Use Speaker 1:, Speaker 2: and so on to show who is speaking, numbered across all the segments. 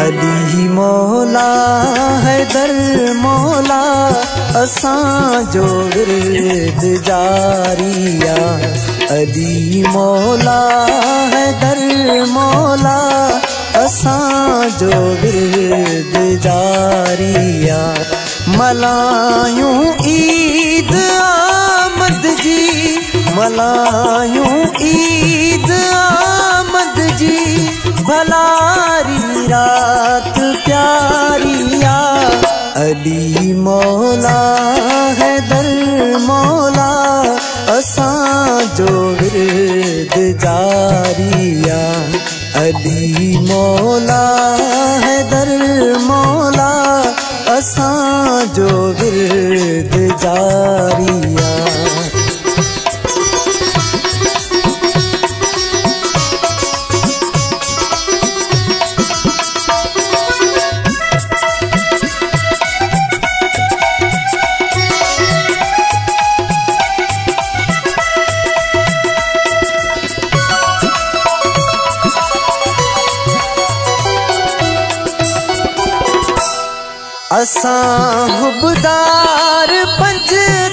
Speaker 1: अली मौला हैदर मौला असां जो विर्द जारिया। अली मौला हैदर मौला असां जो विर्द जारिया। मलायूं ईद आमद जी, मलायूं ईद आमद जी, भलारी रात प्यारिया। अली मौला हैदर मौला असां जो विर्द जारिया। अली मौला हैदर मौला असां जो विर्द जारिया। असां हुबदार पंज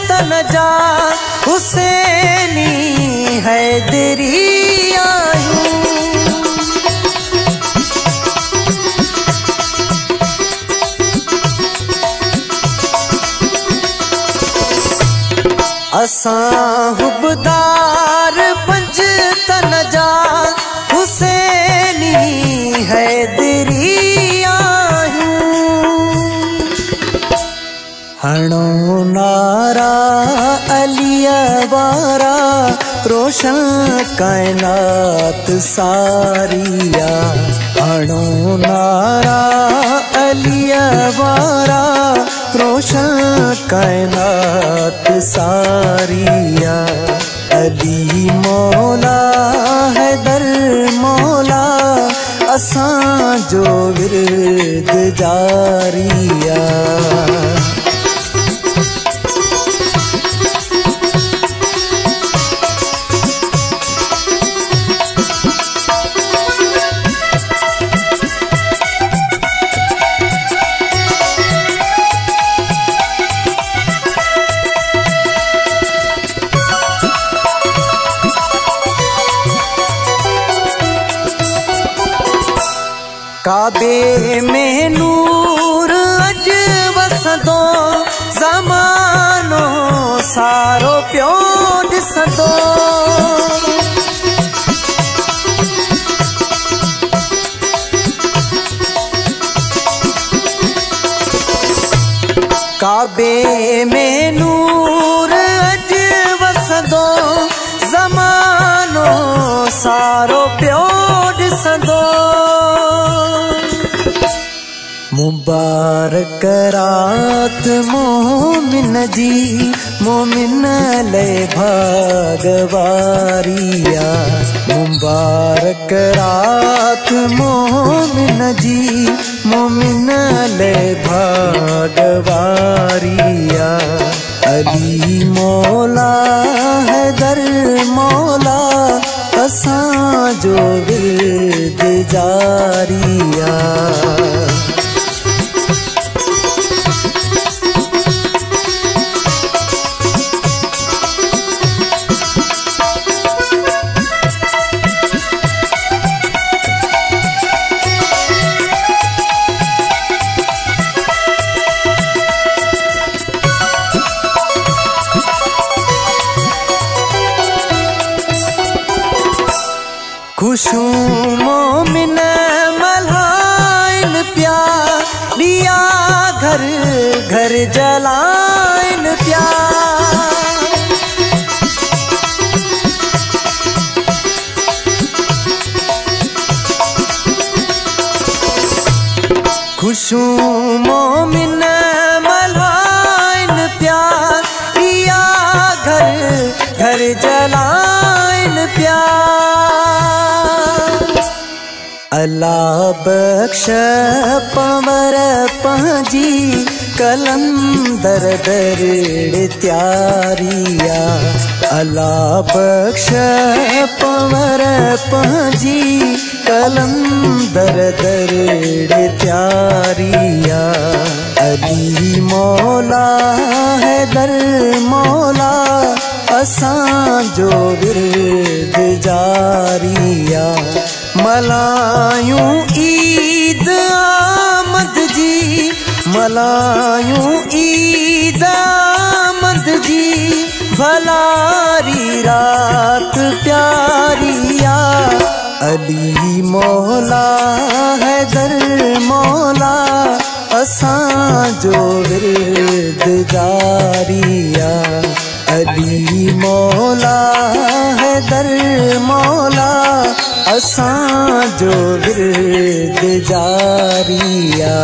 Speaker 1: तन जा हुसैनी हैदरी आयूं। असां हुबदार पंज तन जा हुसैनी हैदरी हणो नारा अलीअ वारा रोशन कायनात सारिया। हणो नारा अलीअ वारा रोशन कायनात सारिया। अली मौला हैदर मौला असां जो विर्द जारिया। काबे में नूर अज वसदो, ज़मानो सारो पियो ॾिसंदो। काबे में नूर अज वसदो, ज़मानो सारो पियो ॾिसंदो। मुबारक रात मोमिन जी, मोमिन ले भागवारिया। मुबारक रात मोमिन जी, मोमिन ले भागवारिया। अली मौला हैदर मौला असां जो विर्द जारिया। खुशूं मोमिन मल्हाइन प्या, दिया घर घर जलाइन प्या। खुशूं मोमिन मल्हाइन प्या, दिया घर घर जलाइन प्या। अल्लाह बख्श पंवर पंहिंजी कलंदर दरड़ त्यारिया। अल्लाह बख्श पंवर पंहिंजी कलंदर दरड़ त्यारिया। अली मौला हैदर मौला असां जो विरद जारिया। मलायूं ईद आमद जी, मलायूं ईद आमद जी, भलारी रात प्यारिया। अली मौला हैदर मौला असां जो विरद जारिया। अली मौला हैदर मौला असां जो विरद जारिया।